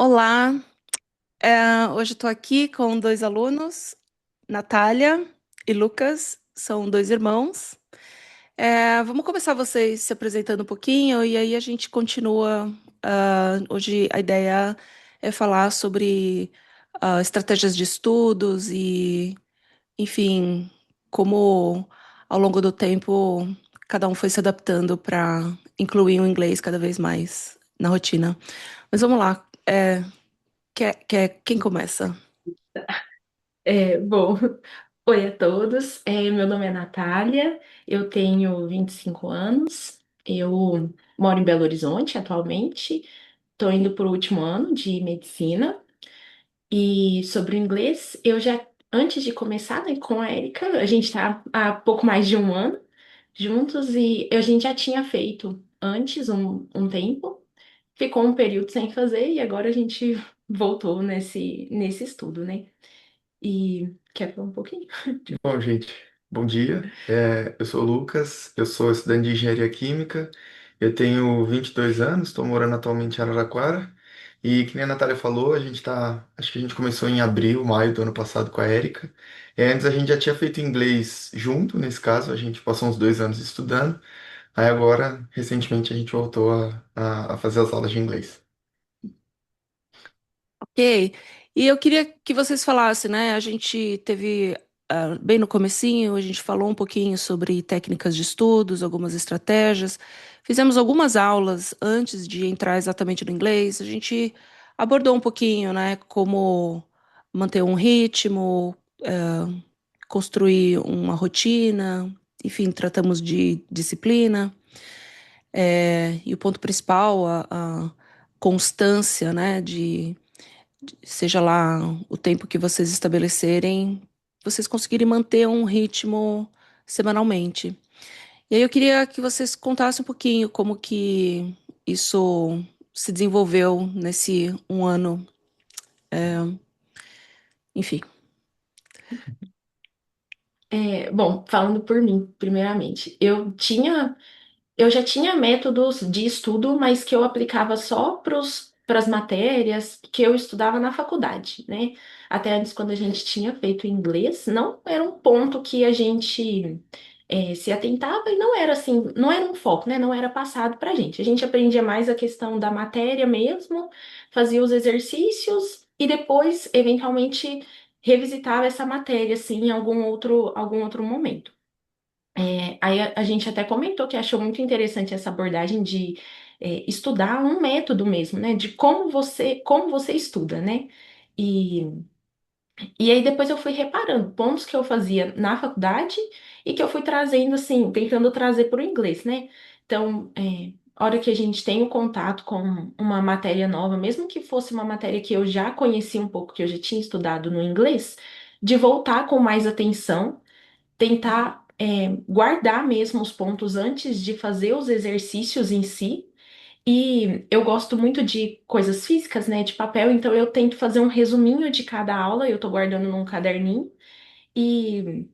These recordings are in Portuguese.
Olá, hoje estou aqui com dois alunos, Natália e Lucas, são dois irmãos. Vamos começar vocês se apresentando um pouquinho e aí a gente continua. Hoje a ideia é falar sobre estratégias de estudos e, enfim, como ao longo do tempo cada um foi se adaptando para incluir o inglês cada vez mais na rotina. Mas vamos lá. Quem começa? Bom, oi a todos. Meu nome é Natália, eu tenho 25 anos, eu moro em Belo Horizonte atualmente, estou indo para o último ano de medicina. E sobre o inglês, antes de começar, né, com a Erika, a gente está há pouco mais de um ano juntos e a gente já tinha feito antes um tempo, ficou um período sem fazer e agora a gente voltou nesse estudo, né? E quer falar um pouquinho? Bom, gente, bom dia. Eu sou o Lucas, eu sou estudante de engenharia química, eu tenho 22 anos, estou morando atualmente em Araraquara. E que nem a Natália falou, acho que a gente começou em abril, maio do ano passado com a Érica. Antes a gente já tinha feito inglês junto, nesse caso, a gente passou uns 2 anos estudando. Aí agora, recentemente, a gente voltou a fazer as aulas de inglês. Ok. E eu queria que vocês falassem, né? A gente teve, bem no comecinho, a gente falou um pouquinho sobre técnicas de estudos, algumas estratégias. Fizemos algumas aulas antes de entrar exatamente no inglês. A gente abordou um pouquinho, né? Como manter um ritmo, construir uma rotina. Enfim, tratamos de disciplina. E o ponto principal, a constância, né? Seja lá o tempo que vocês estabelecerem, vocês conseguirem manter um ritmo semanalmente. E aí eu queria que vocês contassem um pouquinho como que isso se desenvolveu nesse um ano, enfim. Bom, falando por mim, primeiramente, eu já tinha métodos de estudo, mas que eu aplicava só para as matérias que eu estudava na faculdade, né? Até antes, quando a gente tinha feito inglês, não era um ponto que a gente se atentava e não era assim, não era um foco, né? Não era passado para a gente. A gente aprendia mais a questão da matéria mesmo, fazia os exercícios e depois, eventualmente, revisitava essa matéria, assim, em algum outro momento. Aí a gente até comentou que achou muito interessante essa abordagem de estudar um método mesmo, né? De como você estuda, né? E, e aí depois eu fui reparando pontos que eu fazia na faculdade e que eu fui trazendo, assim, tentando trazer para o inglês, né? Então, a hora que a gente tem o contato com uma matéria nova, mesmo que fosse uma matéria que eu já conhecia um pouco, que eu já tinha estudado no inglês, de voltar com mais atenção, tentar guardar mesmo os pontos antes de fazer os exercícios em si. E eu gosto muito de coisas físicas, né, de papel, então eu tento fazer um resuminho de cada aula, eu tô guardando num caderninho. E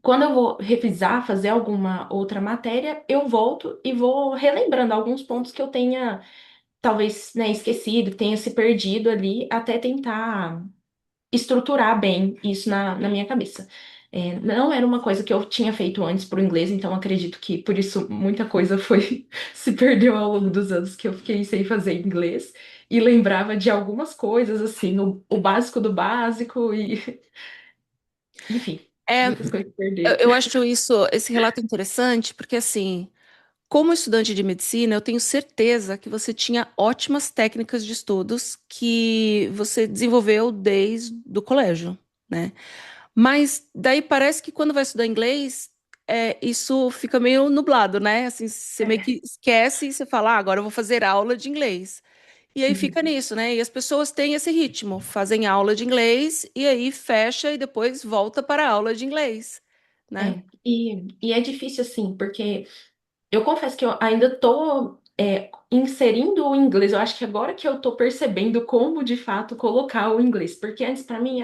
quando eu vou revisar, fazer alguma outra matéria, eu volto e vou relembrando alguns pontos que eu tenha, talvez, né, esquecido, que tenha se perdido ali, até tentar estruturar bem isso na minha cabeça. Não era uma coisa que eu tinha feito antes para o inglês, então acredito que por isso muita coisa foi se perdeu ao longo dos anos que eu fiquei sem fazer inglês e lembrava de algumas coisas assim, o básico do básico e enfim, É, muitas coisas se eu, perderam. eu acho esse relato interessante, porque assim, como estudante de medicina, eu tenho certeza que você tinha ótimas técnicas de estudos que você desenvolveu desde o colégio, né? Mas daí parece que quando vai estudar inglês, isso fica meio nublado, né? Assim, você meio É. que esquece e você fala, agora eu vou fazer aula de inglês. E aí fica Uhum. nisso, né? E as pessoas têm esse ritmo, fazem aula de inglês e aí fecha e depois volta para a aula de inglês, né? E é difícil assim, porque eu confesso que eu ainda tô inserindo o inglês. Eu acho que agora que eu tô percebendo como de fato colocar o inglês, porque antes pra mim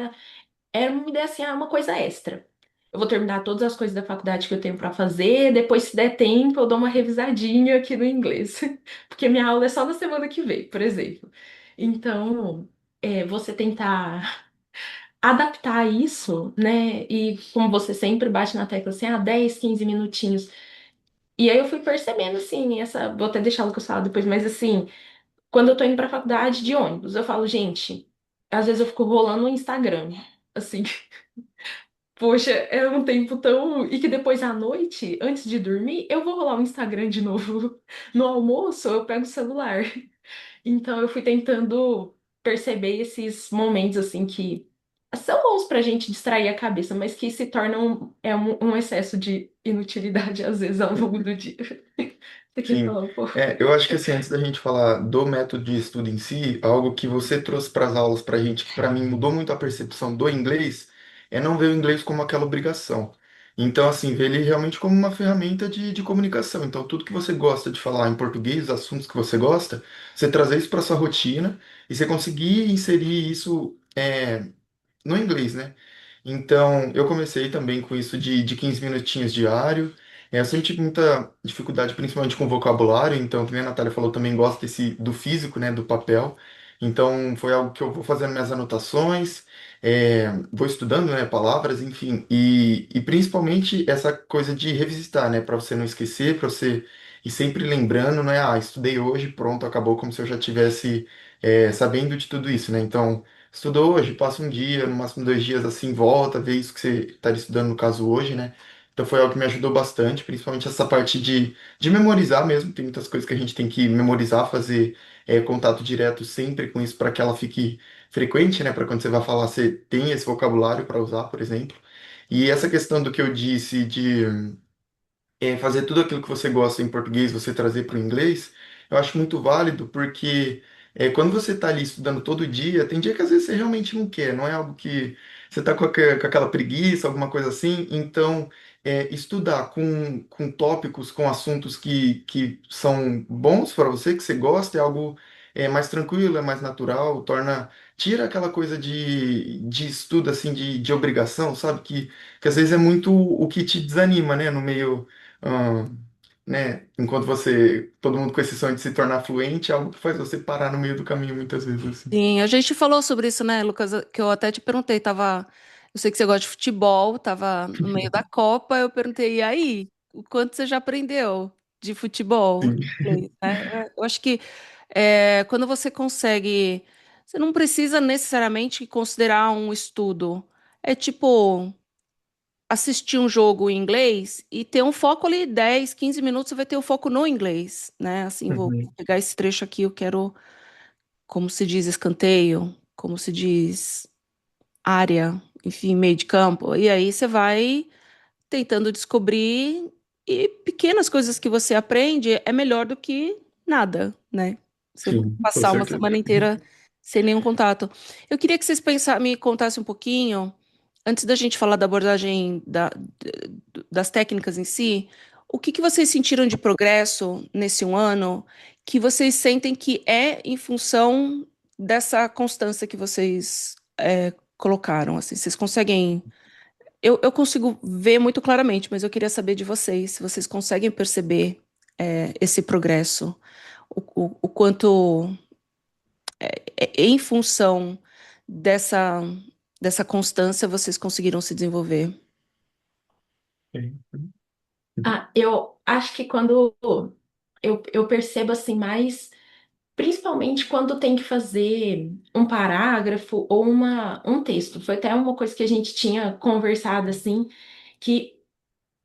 era uma ideia assim, uma coisa extra. Eu vou terminar todas as coisas da faculdade que eu tenho pra fazer, depois, se der tempo, eu dou uma revisadinha aqui no inglês, porque minha aula é só na semana que vem, por exemplo. Então, você tentar adaptar isso, né? E como você sempre bate na tecla assim, 10, 15 minutinhos. E aí eu fui percebendo, assim, vou até deixar o Lucas falar depois, mas assim, quando eu tô indo pra faculdade de ônibus, eu falo, gente, às vezes eu fico rolando no Instagram, assim, poxa, é um tempo tão. E que depois à noite, antes de dormir, eu vou rolar o Instagram de novo. No almoço, eu pego o celular. Então eu fui tentando perceber esses momentos assim que são bons pra gente distrair a cabeça, mas que se tornam um excesso de inutilidade às vezes ao longo do dia. Você quer Sim. falar um pouco? Eu acho que assim, antes da gente falar do método de estudo em si, algo que você trouxe para as aulas para a gente, que para mim mudou muito a percepção do inglês, é não ver o inglês como aquela obrigação. Então, assim, ver ele realmente como uma ferramenta de comunicação. Então, tudo que você gosta de falar em português, os assuntos que você gosta, você trazer isso para sua rotina e você conseguir inserir isso no inglês, né? Então, eu comecei também com isso de 15 minutinhos diário. Eu sempre tive muita dificuldade, principalmente com vocabulário, então, que nem a Natália falou, também gosto do físico, né, do papel. Então, foi algo que eu vou fazendo minhas anotações, vou estudando, né, palavras, enfim, e principalmente essa coisa de revisitar, né, para você não esquecer, para você ir sempre lembrando, não é, estudei hoje, pronto, acabou, como se eu já tivesse, sabendo de tudo isso, né? Então, estudou hoje, passa um dia, no máximo 2 dias assim, volta, vê isso que você está estudando no caso hoje, né? Então foi algo que me ajudou bastante, principalmente essa parte de memorizar mesmo. Tem muitas coisas que a gente tem que memorizar, fazer contato direto sempre com isso para que ela fique frequente, né? Para quando você vai falar, você tem esse vocabulário para usar, por exemplo. E essa questão do que eu disse fazer tudo aquilo que você gosta em português, você trazer para o inglês, eu acho muito válido, porque quando você está ali estudando todo dia, tem dia que às vezes você realmente não quer, não é algo que você está com aquela preguiça, alguma coisa assim, então estudar com tópicos, com assuntos que são bons para você, que você gosta, é algo mais tranquilo, é mais natural, tira aquela coisa de estudo assim, de obrigação, sabe? Que às vezes é muito o que te desanima, né, no meio ah, né? Enquanto todo mundo com esse sonho de se tornar fluente, é algo que faz você parar no meio do caminho muitas vezes, assim. Sim, a gente falou sobre isso, né, Lucas? Que eu até te perguntei, eu sei que você gosta de futebol, tava no meio da Copa, eu perguntei, e aí, o quanto você já aprendeu de futebol? Sim, Inglês, né? Eu acho que quando você consegue, você não precisa necessariamente considerar um estudo. É tipo assistir um jogo em inglês e ter um foco ali, 10, 15 minutos, você vai ter o foco no inglês, né? Assim, vou uhum, pegar esse trecho aqui, eu quero, como se diz, escanteio, como se diz, área, enfim, meio de campo. E aí você vai tentando descobrir e pequenas coisas que você aprende é melhor do que nada, né? Você sim, com passar uma certeza. semana inteira sem nenhum contato. Eu queria que vocês me contassem um pouquinho, antes da gente falar da abordagem das técnicas em si, o que que vocês sentiram de progresso nesse um ano que vocês sentem que é em função dessa constância que vocês colocaram? Assim, vocês conseguem eu consigo ver muito claramente, mas eu queria saber de vocês, se vocês conseguem perceber esse progresso, o quanto em função dessa, dessa constância vocês conseguiram se desenvolver. Sim. Eu acho que quando eu percebo assim mais. Principalmente quando tem que fazer um parágrafo ou um texto. Foi até uma coisa que a gente tinha conversado assim, que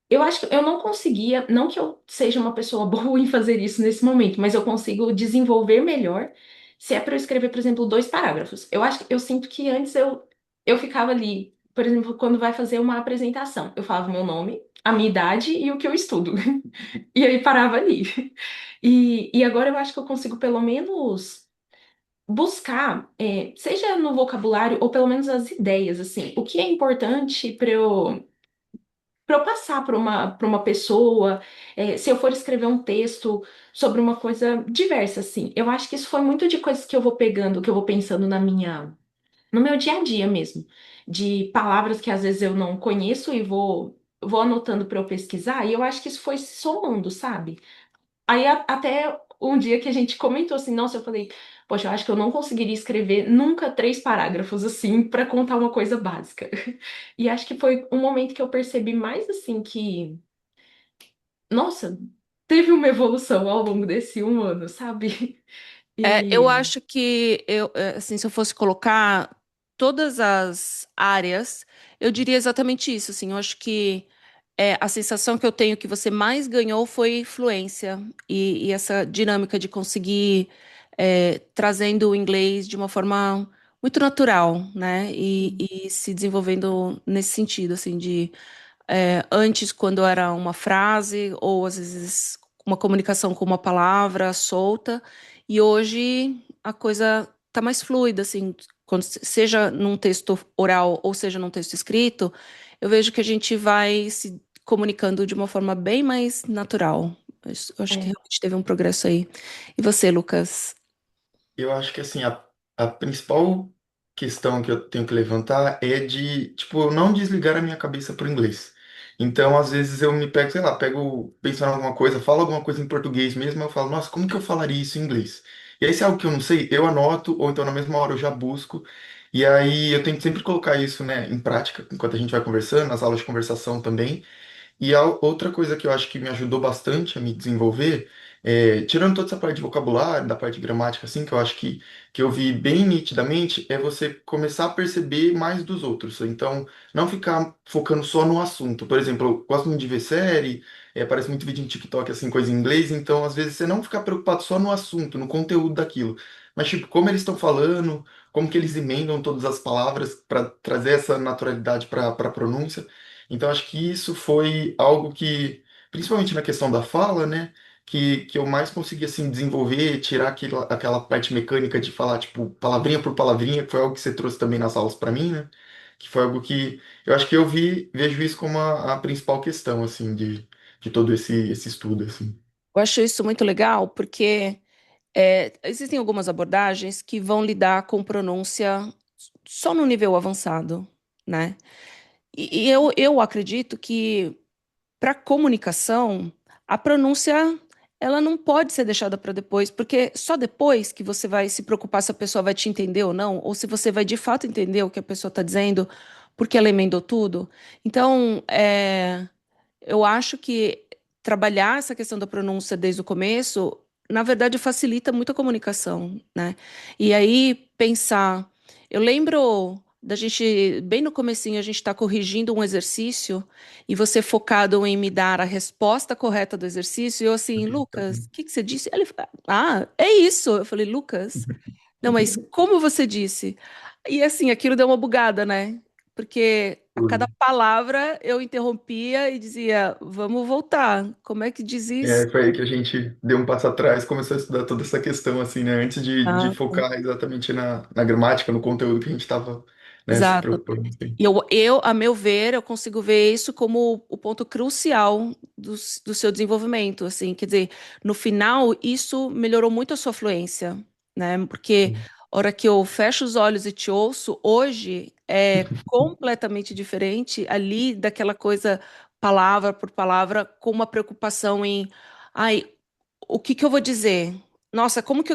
eu acho que eu não conseguia, não que eu seja uma pessoa boa em fazer isso nesse momento, mas eu consigo desenvolver melhor se é para eu escrever, por exemplo, 2 parágrafos. Eu acho que eu sinto que antes eu ficava ali, por exemplo, quando vai fazer uma apresentação, eu falava o meu nome, a minha idade e o que eu estudo. E aí parava ali. E agora eu acho que eu consigo pelo menos buscar, seja no vocabulário ou pelo menos as ideias, assim, o que é importante para eu passar para uma pessoa, se eu for escrever um texto sobre uma coisa diversa, assim. Eu acho que isso foi muito de coisas que eu vou pegando, que eu vou pensando no meu dia a dia mesmo, de palavras que às vezes eu não conheço e vou anotando para eu pesquisar, e eu acho que isso foi se somando, sabe? Aí até um dia que a gente comentou assim, nossa, eu falei, poxa, eu acho que eu não conseguiria escrever nunca 3 parágrafos assim para contar uma coisa básica. E acho que foi um momento que eu percebi mais assim que, nossa, teve uma evolução ao longo desse 1 ano, sabe? Eu E acho que assim, se eu fosse colocar todas as áreas, eu diria exatamente isso, assim, eu acho que a sensação que eu tenho que você mais ganhou foi fluência e essa dinâmica de conseguir trazendo o inglês de uma forma muito natural, né? E se desenvolvendo nesse sentido, assim, de antes, quando era uma frase, ou às vezes uma comunicação com uma palavra solta, e hoje a coisa tá mais fluida, assim, seja num texto oral ou seja num texto escrito, eu vejo que a gente vai se comunicando de uma forma bem mais natural. Eu acho que é, realmente teve um progresso aí. E você, Lucas? Eu acho que assim, a principal questão que eu tenho que levantar é de, tipo, não desligar a minha cabeça pro inglês. Então, às vezes eu me pego, sei lá, pego pensando em alguma coisa, falo alguma coisa em português mesmo, eu falo, nossa, como que eu falaria isso em inglês? E aí, se é algo que eu não sei, eu anoto, ou então na mesma hora eu já busco. E aí eu tento sempre colocar isso, né, em prática, enquanto a gente vai conversando, nas aulas de conversação também. E a outra coisa que eu acho que me ajudou bastante a me desenvolver, tirando toda essa parte de vocabulário, da parte de gramática, assim, que eu acho que eu vi bem nitidamente, é você começar a perceber mais dos outros. Então, não ficar focando só no assunto. Por exemplo, eu gosto muito de ver série, aparece muito vídeo em TikTok, assim, coisa em inglês, então, às vezes, você não ficar preocupado só no assunto, no conteúdo daquilo. Mas, tipo, como eles estão falando, como que eles emendam todas as palavras para trazer essa naturalidade para a pronúncia. Então, acho que isso foi algo que, principalmente na questão da fala, né, que eu mais consegui, assim, desenvolver, tirar aquela parte mecânica de falar, tipo, palavrinha por palavrinha, que foi algo que você trouxe também nas aulas para mim, né, que foi algo que eu acho que vejo isso como a principal questão, assim, de todo esse estudo, assim. Eu acho isso muito legal porque existem algumas abordagens que vão lidar com pronúncia só no nível avançado, né? E eu acredito que para comunicação, a pronúncia ela não pode ser deixada para depois, porque só depois que você vai se preocupar se a pessoa vai te entender ou não, ou se você vai de fato entender o que a pessoa está dizendo, porque ela emendou tudo. Então, eu acho que trabalhar essa questão da pronúncia desde o começo, na verdade, facilita muito a comunicação, né? E aí pensar, eu lembro da gente, bem no comecinho, a gente está corrigindo um exercício e você focado em me dar a resposta correta do exercício, e eu assim, Lucas, o que que você disse? Ele, é isso. Eu falei, Lucas, não, mas como você disse? E assim, aquilo deu uma bugada, né? Porque a cada palavra eu interrompia e dizia, vamos voltar. Como é que diz isso? Foi aí que a gente deu um passo atrás, começou a estudar toda essa questão, assim, né? Antes de Ah, focar exatamente na gramática, no conteúdo que a gente estava, né, se exato. preocupando, assim. E a meu ver, eu consigo ver isso como o ponto crucial do seu desenvolvimento, assim, quer dizer, no final, isso melhorou muito a sua fluência, né? Porque a hora que eu fecho os olhos e te ouço, hoje é completamente diferente ali daquela coisa, palavra por palavra, com uma preocupação em, ai, o que que eu vou dizer? Nossa, como que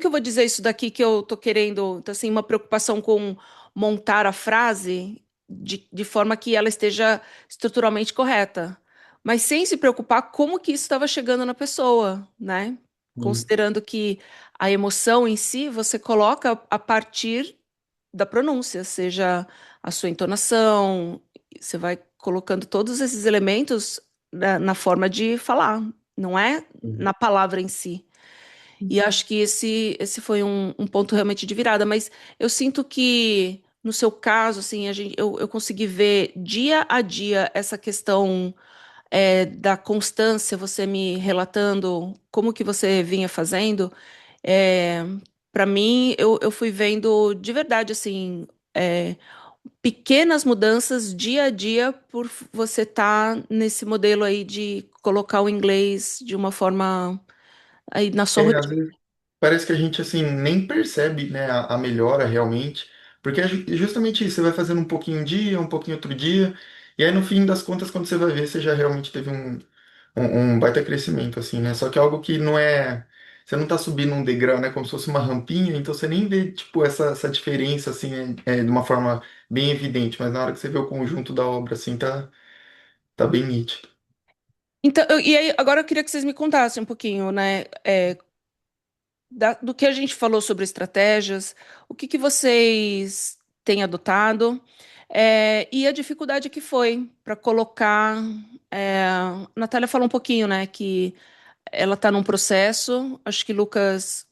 eu vou dizer isso daqui que eu tô querendo? Então, assim, uma preocupação com montar a frase de forma que ela esteja estruturalmente correta, mas sem se preocupar como que isso estava chegando na pessoa, né? Sim. Considerando que a emoção em si você coloca a partir da pronúncia, seja a sua entonação, você vai colocando todos esses elementos na forma de falar, não é Sim. na palavra em si. E acho que esse foi um ponto realmente de virada, mas eu sinto que, no seu caso, assim, eu consegui ver dia a dia essa questão da constância, você me relatando como que você vinha fazendo. É, para mim, eu fui vendo de verdade, assim, pequenas mudanças dia a dia por você estar nesse modelo aí de colocar o inglês de uma forma aí na sua Às rotina. vezes parece que a gente, assim, nem percebe, né, a melhora realmente, porque é justamente isso, você vai fazendo um pouquinho um dia, um pouquinho outro dia, e aí no fim das contas, quando você vai ver, você já realmente teve um baita crescimento, assim, né? Só que é algo que não é. você não tá subindo um degrau, né? Como se fosse uma rampinha, então você nem vê, tipo, essa diferença, assim, de uma forma bem evidente, mas na hora que você vê o conjunto da obra, assim, tá bem nítido. Então, e aí, agora eu queria que vocês me contassem um pouquinho, né, do que a gente falou sobre estratégias, o que que vocês têm adotado, e a dificuldade que foi para colocar. A Natália falou um pouquinho, né, que ela está num processo, acho que Lucas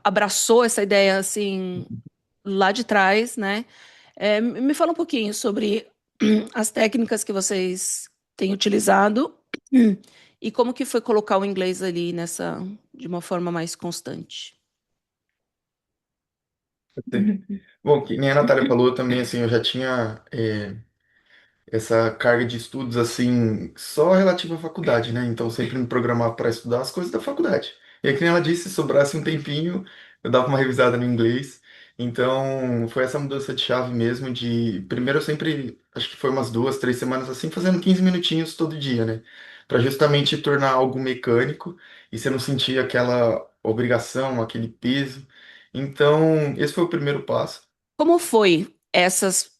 abraçou essa ideia assim lá de trás, né? Me fala um pouquinho sobre as técnicas que vocês têm utilizado e como que foi colocar o inglês ali nessa de uma forma mais constante. Bom, que nem a Natália falou também, assim, eu já tinha essa carga de estudos assim só relativa à faculdade, né? Então sempre me programava para estudar as coisas da faculdade. E aí, que nem ela disse, se sobrasse um tempinho, eu dava uma revisada no inglês. Então foi essa mudança de chave mesmo de primeiro eu sempre, acho que foi umas 2, 3 semanas assim, fazendo 15 minutinhos todo dia, né? Para justamente tornar algo mecânico e você não sentir aquela obrigação, aquele peso. Então, esse foi o primeiro passo. Como foi essas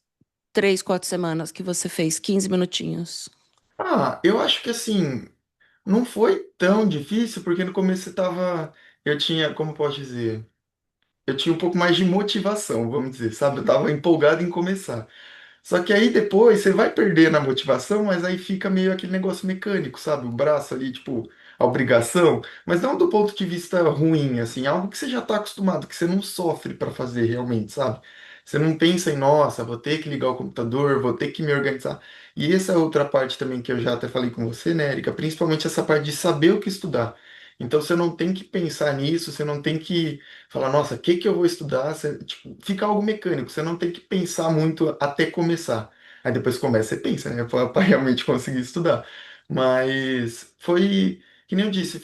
3, 4 semanas que você fez 15 minutinhos? Ah, eu acho que assim, não foi tão difícil, porque no começo eu tinha, como posso dizer, eu tinha um pouco mais de motivação, vamos dizer, sabe? Eu tava empolgado em começar. Só que aí depois você vai perdendo a motivação, mas aí fica meio aquele negócio mecânico, sabe? O braço ali, tipo, a obrigação, mas não do ponto de vista ruim, assim, algo que você já tá acostumado, que você não sofre para fazer realmente, sabe? Você não pensa em, nossa, vou ter que ligar o computador, vou ter que me organizar. E essa é outra parte também que eu já até falei com você, né, Erika? Principalmente essa parte de saber o que estudar. Então você não tem que pensar nisso, você não tem que falar, nossa, o que que eu vou estudar? Você, tipo, fica algo mecânico, você não tem que pensar muito até começar. Aí depois começa, você pensa, né, para realmente conseguir estudar. Mas foi, que nem eu disse,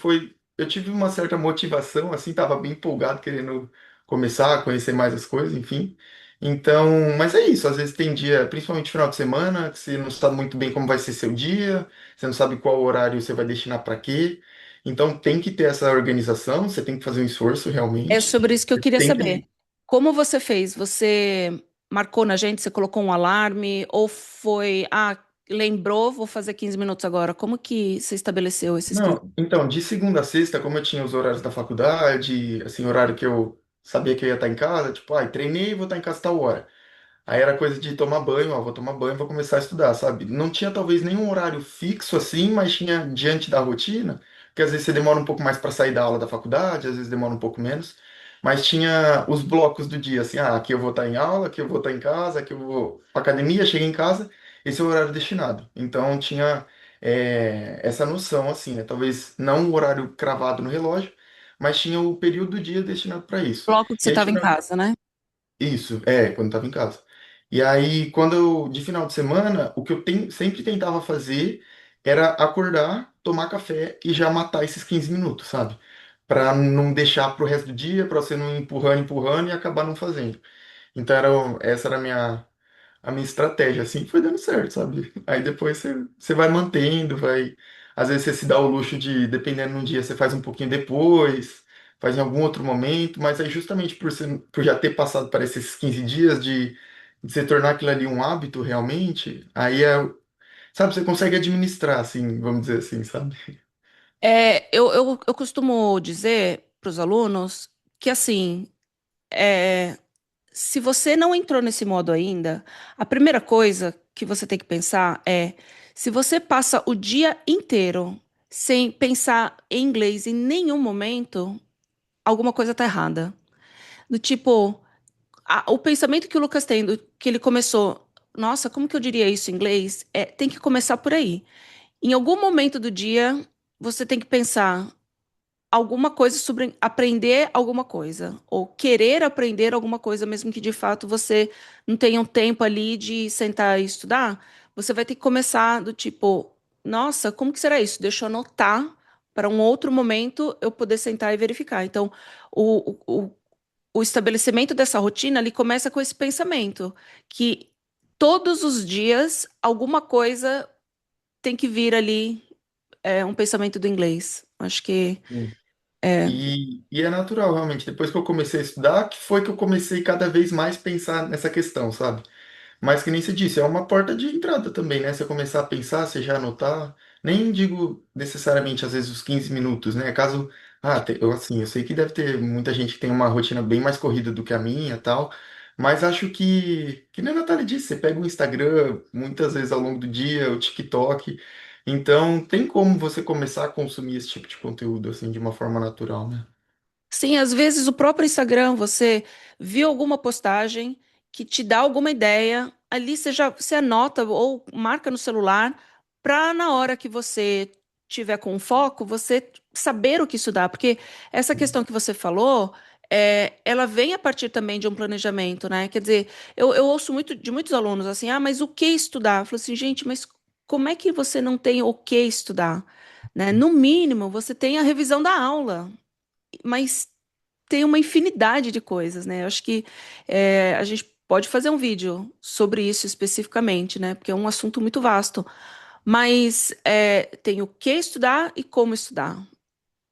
eu tive uma certa motivação, assim, tava bem empolgado querendo começar a conhecer mais as coisas, enfim. Então, mas é isso, às vezes tem dia, principalmente final de semana, que você não sabe muito bem como vai ser seu dia, você não sabe qual horário você vai destinar para quê. Então tem que ter essa organização, você tem que fazer um esforço É realmente. sobre isso que eu queria Tem saber. que. Como você fez? Você marcou na gente, você colocou um alarme, ou foi, lembrou, vou fazer 15 minutos agora. Como que você estabeleceu esses 15? Não, então, de segunda a sexta, como eu tinha os horários da faculdade, assim, horário que eu sabia que eu ia estar em casa, tipo, treinei, vou estar em casa tal hora. Aí era coisa de tomar banho, ó, vou tomar banho, vou começar a estudar, sabe? Não tinha talvez nenhum horário fixo assim, mas tinha diante da rotina, porque às vezes você demora um pouco mais para sair da aula da faculdade, às vezes demora um pouco menos, mas tinha os blocos do dia, assim, aqui eu vou estar em aula, aqui eu vou estar em casa, aqui eu vou pra academia, cheguei em casa, esse é o horário destinado. Então tinha essa noção, assim, né? Talvez não o horário cravado no relógio, mas tinha o período do dia destinado para isso. Bloco que E você aí, estava em casa, né? isso, quando estava em casa. E aí, de final de semana, o que eu sempre tentava fazer era acordar, tomar café e já matar esses 15 minutos, sabe? Para não deixar pro resto do dia, para você não ir empurrando, empurrando e acabar não fazendo. Então, essa era a minha estratégia, assim, foi dando certo, sabe? Aí depois você vai mantendo, vai. Às vezes você se dá o luxo de, dependendo de um dia, você faz um pouquinho depois, faz em algum outro momento, mas aí justamente por já ter passado para esses 15 dias de se tornar aquilo ali um hábito realmente, sabe, você consegue administrar, assim, vamos dizer assim, sabe? Eu costumo dizer para os alunos que, assim, é, se você não entrou nesse modo ainda, a primeira coisa que você tem que pensar é se você passa o dia inteiro sem pensar em inglês em nenhum momento, alguma coisa está errada. Do tipo, o pensamento que o Lucas tem, que ele começou, nossa, como que eu diria isso em inglês? Tem que começar por aí. Em algum momento do dia, você tem que pensar alguma coisa sobre aprender alguma coisa, ou querer aprender alguma coisa, mesmo que de fato você não tenha um tempo ali de sentar e estudar, você vai ter que começar do tipo, nossa, como que será isso? Deixa eu anotar para um outro momento eu poder sentar e verificar. Então, o estabelecimento dessa rotina ali começa com esse pensamento que todos os dias alguma coisa tem que vir ali, um pensamento do inglês. Acho que Sim. E é natural, realmente. Depois que eu comecei a estudar, que foi que eu comecei cada vez mais pensar nessa questão, sabe? Mas que nem você disse, é uma porta de entrada também, né? Você começar a pensar, você já anotar. Nem digo necessariamente, às vezes, os 15 minutos, né? Caso. Eu, assim, eu sei que deve ter muita gente que tem uma rotina bem mais corrida do que a minha tal. Mas acho que nem a Natália disse, você pega o Instagram muitas vezes ao longo do dia, o TikTok. Então, tem como você começar a consumir esse tipo de conteúdo, assim, de uma forma natural, né? Sim, às vezes o próprio Instagram, você viu alguma postagem que te dá alguma ideia, ali você anota ou marca no celular para na hora que você tiver com foco, você saber o que estudar, porque essa questão que você falou, ela vem a partir também de um planejamento, né? Quer dizer, eu ouço muito de muitos alunos assim, mas o que estudar? Eu falo assim, gente, mas como é que você não tem o que estudar? Né? No mínimo, você tem a revisão da aula, mas tem uma infinidade de coisas, né? Eu acho que a gente pode fazer um vídeo sobre isso especificamente, né? Porque é um assunto muito vasto. Mas tem o que estudar e como estudar,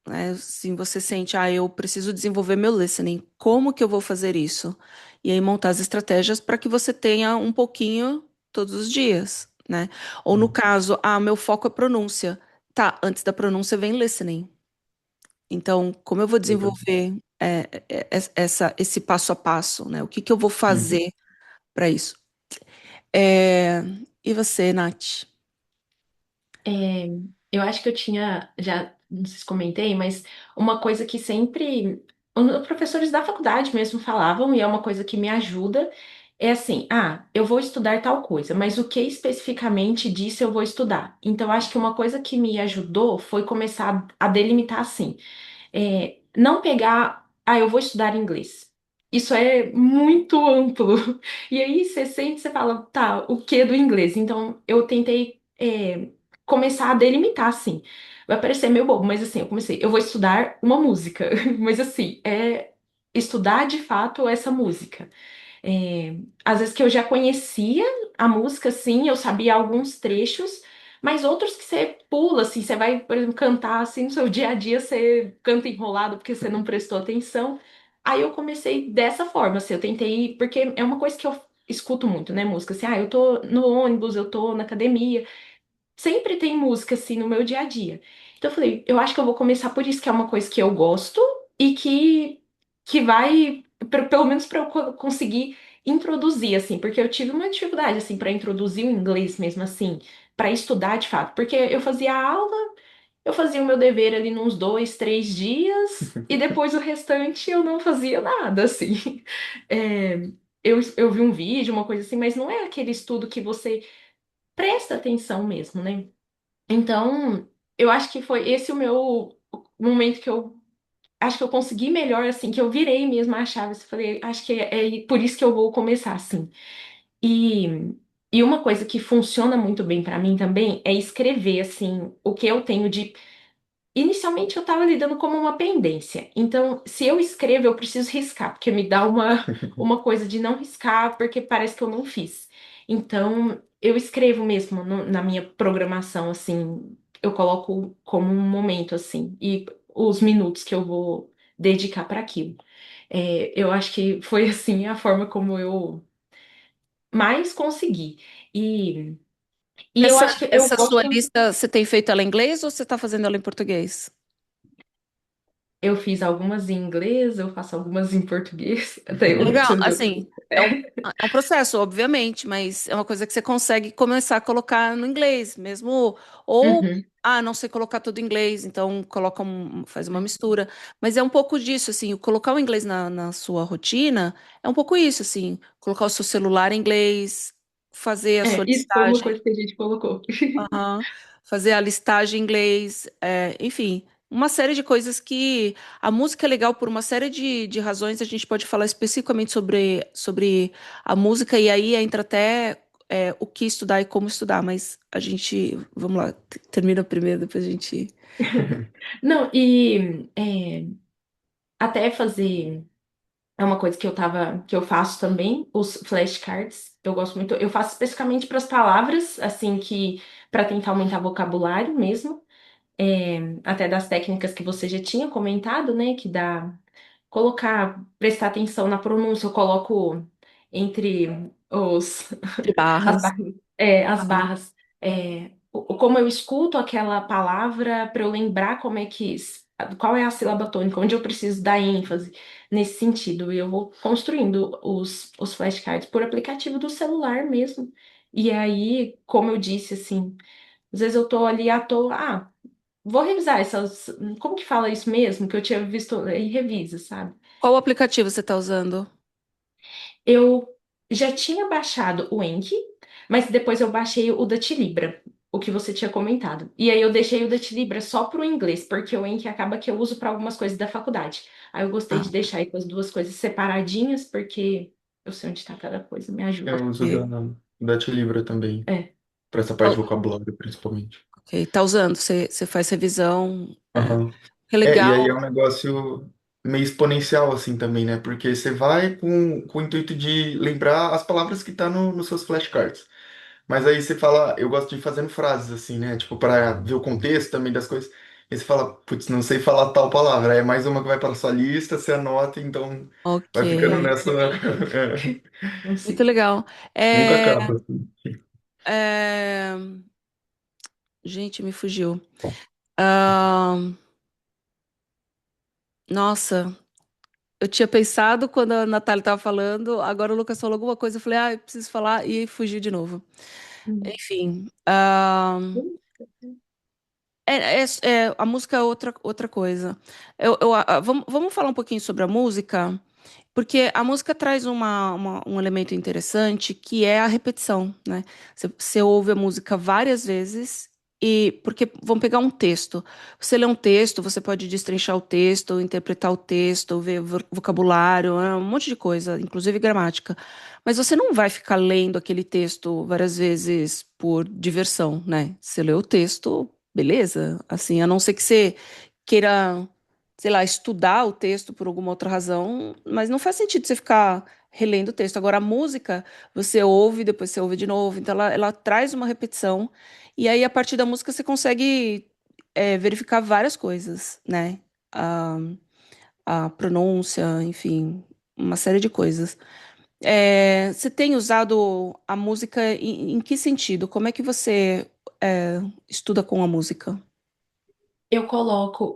né? Se você sente, eu preciso desenvolver meu listening, como que eu vou fazer isso? E aí montar as estratégias para que você tenha um pouquinho todos os dias, né? Ou no caso, meu foco é pronúncia. Tá, antes da pronúncia vem listening. Então, como eu vou desenvolver esse passo a passo, né? O que que eu vou Uhum. fazer para isso? É, E você, Nath? É, eu acho que eu tinha, já, não sei se comentei, mas uma coisa que sempre os professores da faculdade mesmo falavam, e é uma coisa que me ajuda, é assim, eu vou estudar tal coisa, mas o que especificamente disso eu vou estudar? Então, eu acho que uma coisa que me ajudou foi começar a delimitar assim. Não pegar, eu vou estudar inglês. Isso é muito amplo. E aí você sente, você fala, tá, o que do inglês? Então eu tentei começar a delimitar, assim. Vai parecer meio bobo, mas assim, eu vou estudar uma música. Mas assim, estudar de fato essa música. Às vezes que eu já conhecia a música, assim, eu sabia alguns trechos, mas outros que você pula, assim, você vai, por exemplo, cantar, assim, no seu dia a dia, você canta enrolado porque você não prestou atenção. Aí eu comecei dessa forma, assim, eu tentei, porque é uma coisa que eu escuto muito, né, música, assim, eu tô no ônibus, eu tô na academia, sempre tem música, assim, no meu dia a dia. Então eu falei, eu acho que eu vou começar por isso, que é uma coisa que eu gosto e que vai, pelo menos para eu conseguir introduzir, assim, porque eu tive uma dificuldade, assim, para introduzir o inglês mesmo, assim, para estudar de fato, porque eu fazia aula, eu fazia o meu dever ali nos 2, 3 dias e depois o restante eu não fazia nada, assim. É, eu vi um vídeo, uma coisa assim, mas não é aquele estudo que você presta atenção mesmo, né? Então, eu acho que foi esse o meu momento que eu acho que eu consegui melhor, assim, que eu virei mesmo a chave. Assim, falei, acho que é por isso que eu vou começar, assim. E, e uma coisa que funciona muito bem pra mim também é escrever, assim, o que eu tenho de. Inicialmente eu estava lidando como uma pendência. Então, se eu escrevo, eu preciso riscar, porque me dá uma coisa de não riscar, porque parece que eu não fiz. Então, eu escrevo mesmo na minha programação, assim, eu coloco como um momento, assim, e os minutos que eu vou dedicar para aquilo. Eu acho que foi, assim, a forma como eu mais consegui. E, e eu acho que eu Essa sua gosto. lista, você tem feito ela em inglês ou você está fazendo ela em português? Eu fiz algumas em inglês, eu faço algumas em português. Até eu, Legal, você viu? assim, é um processo, obviamente, mas é uma coisa que você consegue começar a colocar no inglês, mesmo, ou, Uhum. não sei colocar tudo em inglês, então faz uma mistura, mas é um pouco disso, assim, colocar o inglês na sua rotina, é um pouco isso, assim, colocar o seu celular em inglês, fazer a sua Isso foi uma listagem. coisa que a gente colocou. Aham. Fazer a listagem em inglês, enfim, uma série de coisas que a música é legal por uma série de razões. A gente pode falar especificamente sobre a música, e aí entra até o que estudar e como estudar, mas a gente, vamos lá, termina primeiro, depois a gente. Não, até fazer é uma coisa que eu faço também, os flashcards. Eu gosto muito, eu faço especificamente para as palavras, assim que para tentar aumentar vocabulário mesmo. até das técnicas que você já tinha comentado, né? Que dá colocar, prestar atenção na pronúncia, eu coloco entre os De as barras. barras, as Aham. barras, como eu escuto aquela palavra para eu lembrar como é que qual é a sílaba tônica, onde eu preciso dar ênfase nesse sentido. E eu vou construindo os flashcards por aplicativo do celular mesmo. E aí, como eu disse, assim, às vezes eu tô ali à toa, vou revisar essas. Como que fala isso mesmo? Que eu tinha visto e revisa, sabe? Qual aplicativo você está usando? Eu já tinha baixado o Enki, mas depois eu baixei o Datilibra, o que você tinha comentado. E aí eu deixei o Datilibra só pro inglês, porque o Enki acaba que eu uso para algumas coisas da faculdade. Aí eu gostei de Ah, deixar aí com as duas coisas separadinhas, porque eu sei onde tá cada coisa, me ajuda. Eu uso ok. da Tilibra também, É. para essa parte de vocabulário, principalmente. Ok, tá usando, você faz revisão. Aham. Que E aí é legal. um negócio meio exponencial, assim, também, né? Porque você vai com o intuito de lembrar as palavras que tá nos seus flashcards. Mas aí você fala, eu gosto de ir fazendo frases, assim, né? Tipo, para ver o contexto também das coisas. E você fala, putz, não sei falar tal palavra. Aí é mais uma que vai para sua lista, você anota, então Ok, vai ficando nessa. É, Não muito sei. legal. nunca É, acaba, assim. é, gente, me fugiu. Ah, nossa, eu tinha pensado quando a Natália estava falando, agora o Lucas falou alguma coisa, eu falei, eu preciso falar e fugiu de novo. Hum. Enfim, a música é outra coisa. Vamos falar um pouquinho sobre a música, porque a música traz um elemento interessante que é a repetição, né? Você ouve a música várias vezes e porque vamos pegar um texto. Você lê um texto, você pode destrinchar o texto, interpretar o texto, ver vocabulário, um monte de coisa, inclusive gramática. Mas você não vai ficar lendo aquele texto várias vezes por diversão, né? Você lê o texto, beleza? Assim, a não ser que você queira, sei lá, estudar o texto por alguma outra razão, mas não faz sentido você ficar relendo o texto. Agora, a música, você ouve, depois você ouve de novo, então ela traz uma repetição, e aí a partir da música você consegue verificar várias coisas, né? A, a pronúncia, enfim, uma série de coisas. Você tem usado a música em que sentido? Como é que você estuda com a música?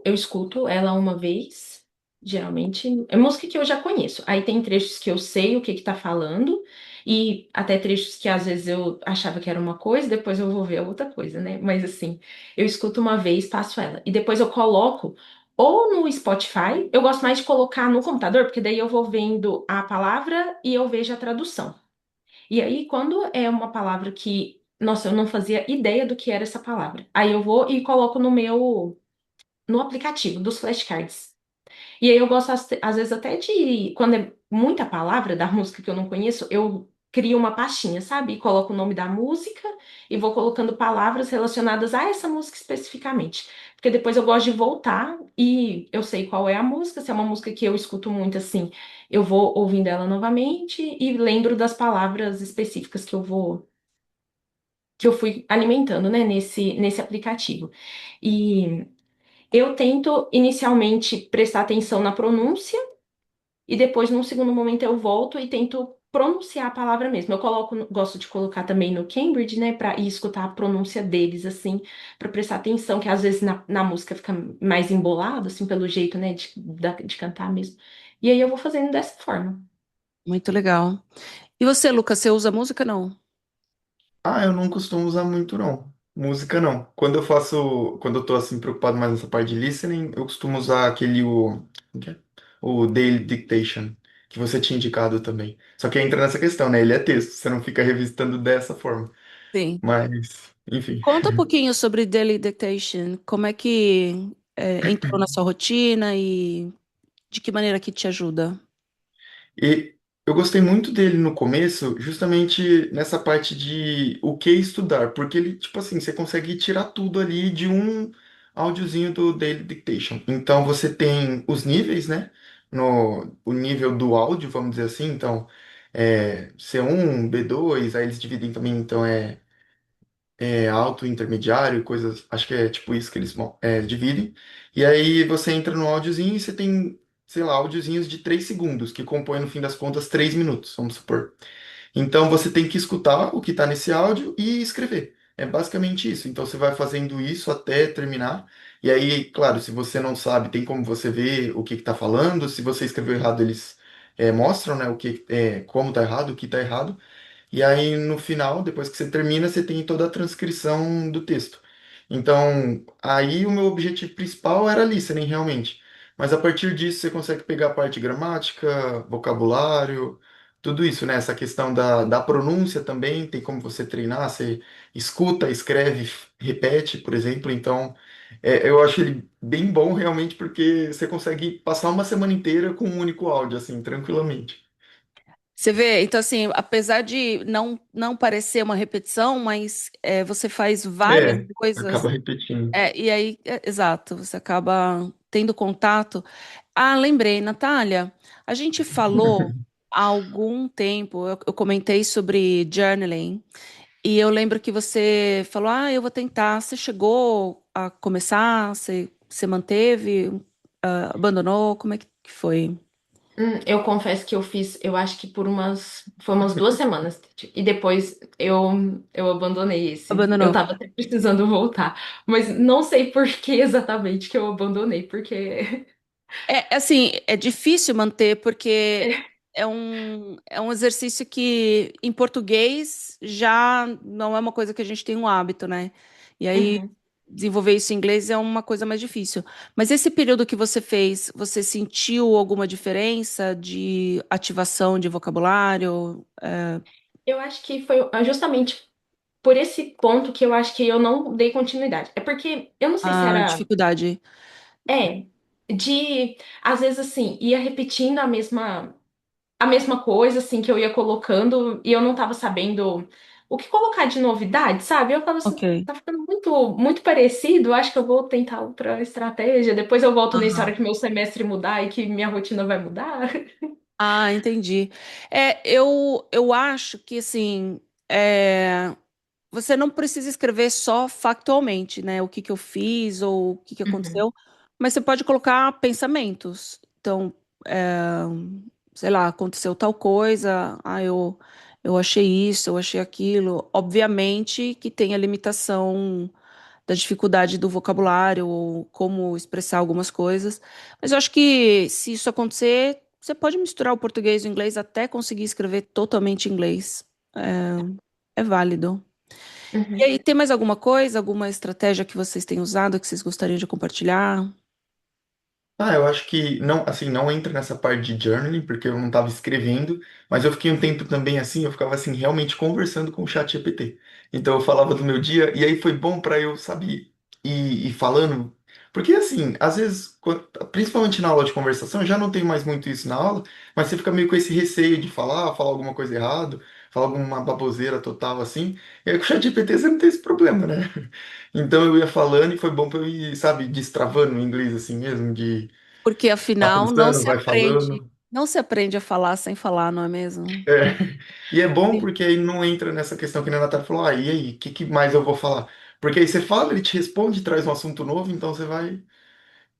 Eu escuto ela uma vez, geralmente. É música que eu já conheço. Aí tem trechos que eu sei o que que tá falando, e até trechos que às vezes eu achava que era uma coisa, depois eu vou ver outra coisa, né? Mas assim, eu escuto uma vez, passo ela. E depois eu coloco ou no Spotify, eu gosto mais de colocar no computador, porque daí eu vou vendo a palavra e eu vejo a tradução. E aí, quando é uma palavra que, nossa, eu não fazia ideia do que era essa palavra, aí eu vou e coloco no aplicativo dos flashcards. E aí eu gosto, às vezes, até de, quando é muita palavra da música que eu não conheço, eu crio uma pastinha, sabe? E coloco o nome da música e vou colocando palavras relacionadas a essa música especificamente. Porque depois eu gosto de voltar e eu sei qual é a música, se é uma música que eu escuto muito assim, eu vou ouvindo ela novamente e lembro das palavras específicas que eu fui alimentando, né, nesse aplicativo. E eu tento inicialmente prestar atenção na pronúncia e depois, num segundo momento, eu volto e tento pronunciar a palavra mesmo. Eu coloco, gosto de colocar também no Cambridge, né, para ir escutar a pronúncia deles, assim, para prestar atenção, que às vezes na música fica mais embolado, assim, pelo jeito, né, de cantar mesmo. E aí eu vou fazendo dessa forma. Muito legal. E você, Lucas, você usa música? Não? Ah, eu não costumo usar muito, não. Música, não. Quando eu tô, assim, preocupado mais nessa parte de listening, eu costumo usar como que é? O Daily Dictation, que você tinha indicado também. Só que entra nessa questão, né? Ele é texto, você não fica revisitando dessa forma. Sim. Mas, enfim. Conta um pouquinho sobre Daily Dictation. Como é que entrou na sua rotina e de que maneira que te ajuda? E eu gostei muito dele no começo, justamente nessa parte de o que estudar, porque ele, tipo assim, você consegue tirar tudo ali de um áudiozinho do Daily Dictation. Então você tem os níveis, né? O nível do áudio, vamos dizer assim, então C1, B2, aí eles dividem também, então alto, intermediário, coisas, acho que é tipo isso que eles dividem. E aí você entra no áudiozinho e você tem, sei lá, áudiozinhos de 3 segundos, que compõem no fim das contas 3 minutos, vamos supor. Então você tem que escutar o que está nesse áudio e escrever. É basicamente isso. Então você vai fazendo isso até terminar. E aí, claro, se você não sabe, tem como você ver o que está falando. Se você escreveu errado, eles mostram, né, como está errado, o que está errado. E aí, no final, depois que você termina, você tem toda a transcrição do texto. Então, aí o meu objetivo principal era listening, realmente. Mas a partir disso, você consegue pegar a parte gramática, vocabulário, tudo isso, né? Essa questão da pronúncia também, tem como você treinar, você escuta, escreve, repete, por exemplo. Então, eu acho ele bem bom, realmente, porque você consegue passar uma semana inteira com um único áudio, assim, tranquilamente. Você vê, então assim, apesar de não parecer uma repetição, mas você faz várias Acaba coisas, repetindo. e aí, exato, você acaba tendo contato. Ah, lembrei, Natália, a gente falou há algum tempo, eu comentei sobre journaling, e eu lembro que você falou, ah, eu vou tentar. Você chegou a começar? Você manteve? Abandonou? Como é que foi? Eu confesso que eu fiz, eu acho que foi umas 2 semanas. E depois eu abandonei esse. Eu Abandonou. tava até precisando voltar. Mas não sei por que exatamente que eu abandonei, porque. É assim, é difícil manter porque é um exercício que em português já não é uma coisa que a gente tem um hábito, né? E aí Uhum. desenvolver isso em inglês é uma coisa mais difícil. Mas esse período que você fez, você sentiu alguma diferença de ativação de vocabulário? Eu acho que foi justamente por esse ponto que eu acho que eu não dei continuidade. É porque eu não sei se A era. dificuldade? É, de. Às vezes, assim, ia repetindo a mesma coisa, assim, que eu ia colocando e eu não tava sabendo o que colocar de novidade, sabe? Eu falava assim, Ok. tá ficando muito, muito parecido, acho que eu vou tentar outra estratégia, depois eu volto nessa hora Aham. que meu semestre mudar e que minha rotina vai mudar. Ah, entendi. Eu acho que assim. Você não precisa escrever só factualmente, né? O que que eu fiz ou o que que Uhum. aconteceu, mas você pode colocar pensamentos. Então, sei lá, aconteceu tal coisa, eu achei isso, eu achei aquilo. Obviamente que tem a limitação da dificuldade do vocabulário ou como expressar algumas coisas, mas eu acho que se isso acontecer, você pode misturar o português e o inglês até conseguir escrever totalmente em inglês. É válido. E Uhum. aí, tem mais alguma coisa, alguma estratégia que vocês têm usado que vocês gostariam de compartilhar? Eu acho que não, assim, não entra nessa parte de journaling, porque eu não estava escrevendo, mas eu fiquei um tempo também assim, eu ficava assim, realmente conversando com o chat GPT. Então eu falava do meu dia, e aí foi bom para eu, sabe, ir falando. Porque assim, às vezes, principalmente na aula de conversação, eu já não tenho mais muito isso na aula, mas você fica meio com esse receio de falar alguma coisa errado, falar alguma baboseira total assim. E aí com o chat GPT você não tem esse problema, né? Então eu ia falando e foi bom para eu ir, sabe, destravando o inglês assim mesmo, de Porque tá afinal pensando, vai falando. não se aprende a falar sem falar, não é mesmo? É. E é bom Sim. porque aí não entra nessa questão que a Natália falou, e aí, o que, que mais eu vou falar? Porque aí você fala, ele te responde, traz um assunto novo, então você vai.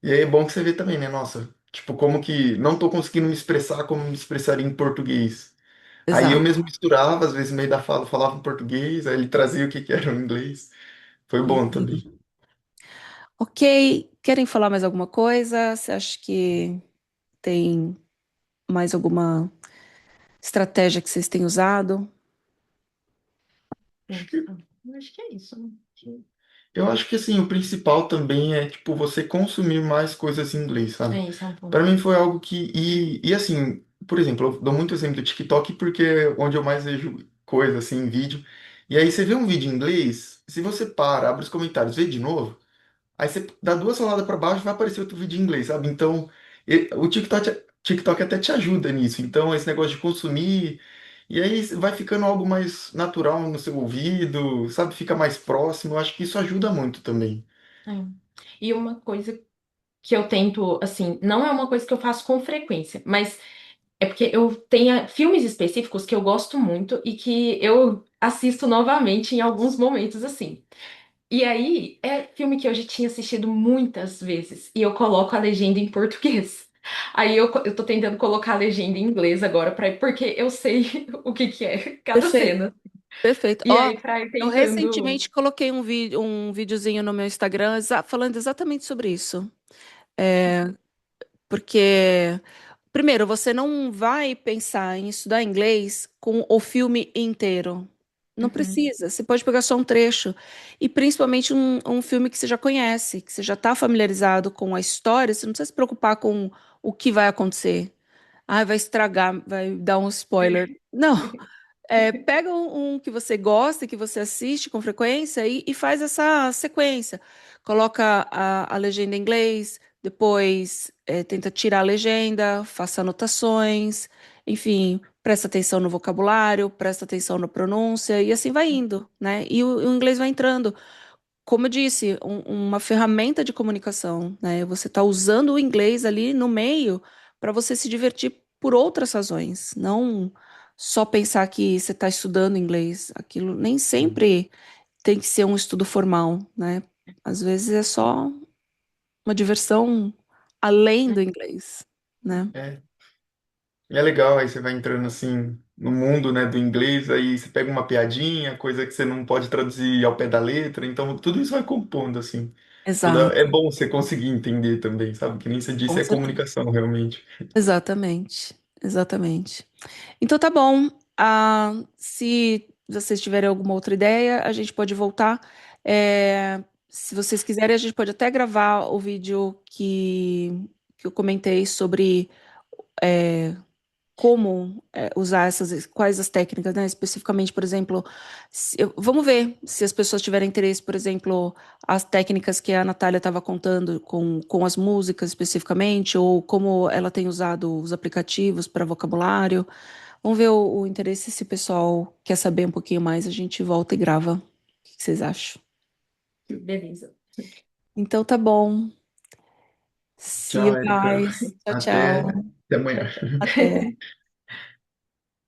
E aí é bom que você vê também, né? Nossa, tipo, como que não tô conseguindo me expressar como me expressaria em português. Aí eu Exato. mesmo misturava, às vezes no meio da fala, eu falava em português, aí ele trazia o que que era em inglês. Foi bom também. Uhum. Ok, querem falar mais alguma coisa? Você acha que tem mais alguma estratégia que vocês têm usado? Pensa. Eu acho que é isso, né? Eu acho que assim, o principal também é tipo você consumir mais coisas em inglês, sabe? É isso, é um Para ponto. mim foi algo que e assim, por exemplo, eu dou muito exemplo do TikTok porque é onde eu mais vejo coisa assim em vídeo. E aí você vê um vídeo em inglês, se você para, abre os comentários, vê de novo, aí você dá duas roladas para baixo, vai aparecer outro vídeo em inglês, sabe? Então, o TikTok até te ajuda nisso. Então, esse negócio de consumir e aí vai ficando algo mais natural no seu ouvido, sabe? Fica mais próximo. Eu acho que isso ajuda muito também. É. E uma coisa que eu tento, assim, não é uma coisa que eu faço com frequência, mas é porque eu tenho filmes específicos que eu gosto muito e que eu assisto novamente em alguns momentos assim. E aí, é filme que eu já tinha assistido muitas vezes e eu coloco a legenda em português. Aí eu tô tentando colocar a legenda em inglês agora, porque eu sei o que que é cada Perfeito, cena. perfeito. E Ó, aí, pra ir eu tentando. recentemente coloquei um videozinho no meu Instagram falando exatamente sobre isso. Porque, primeiro, você não vai pensar em estudar inglês com o filme inteiro. Não Uhum, precisa, você pode pegar só um trecho. E principalmente um filme que você já conhece, que você já está familiarizado com a história, você não precisa se preocupar com o que vai acontecer. Ah, vai estragar, vai dar um spoiler. Não. Pega um que você gosta, que você assiste com frequência e faz essa sequência. Coloca a legenda em inglês, depois tenta tirar a legenda, faça anotações, enfim, presta atenção no vocabulário, presta atenção na pronúncia e assim vai indo, né? E o inglês vai entrando. Como eu disse, uma ferramenta de comunicação, né? Você está usando o inglês ali no meio para você se divertir por outras razões, não só pensar que você está estudando inglês. Aquilo nem sempre tem que ser um estudo formal, né? Às vezes é só uma diversão além do inglês, né? É, e é legal, aí você vai entrando assim no mundo, né, do inglês, aí você pega uma piadinha, coisa que você não pode traduzir ao pé da letra, então tudo isso vai compondo assim. É Exato, bom você conseguir entender também, sabe? Que nem você disse, com é certeza. comunicação realmente. Exatamente, exatamente. Então tá bom. Se vocês tiverem alguma outra ideia, a gente pode voltar. Se vocês quiserem, a gente pode até gravar o vídeo que eu comentei sobre como usar quais as técnicas, né? Especificamente, por exemplo, vamos ver se as pessoas tiverem interesse, por exemplo, as técnicas que a Natália estava contando com as músicas especificamente, ou como ela tem usado os aplicativos para vocabulário. Vamos ver o interesse, se o pessoal quer saber um pouquinho mais, a gente volta e grava. O que vocês acham? beleza. Então tá bom. See you Tchau, Érica. guys. Tchau, Até, tchau. até amanhã. Até.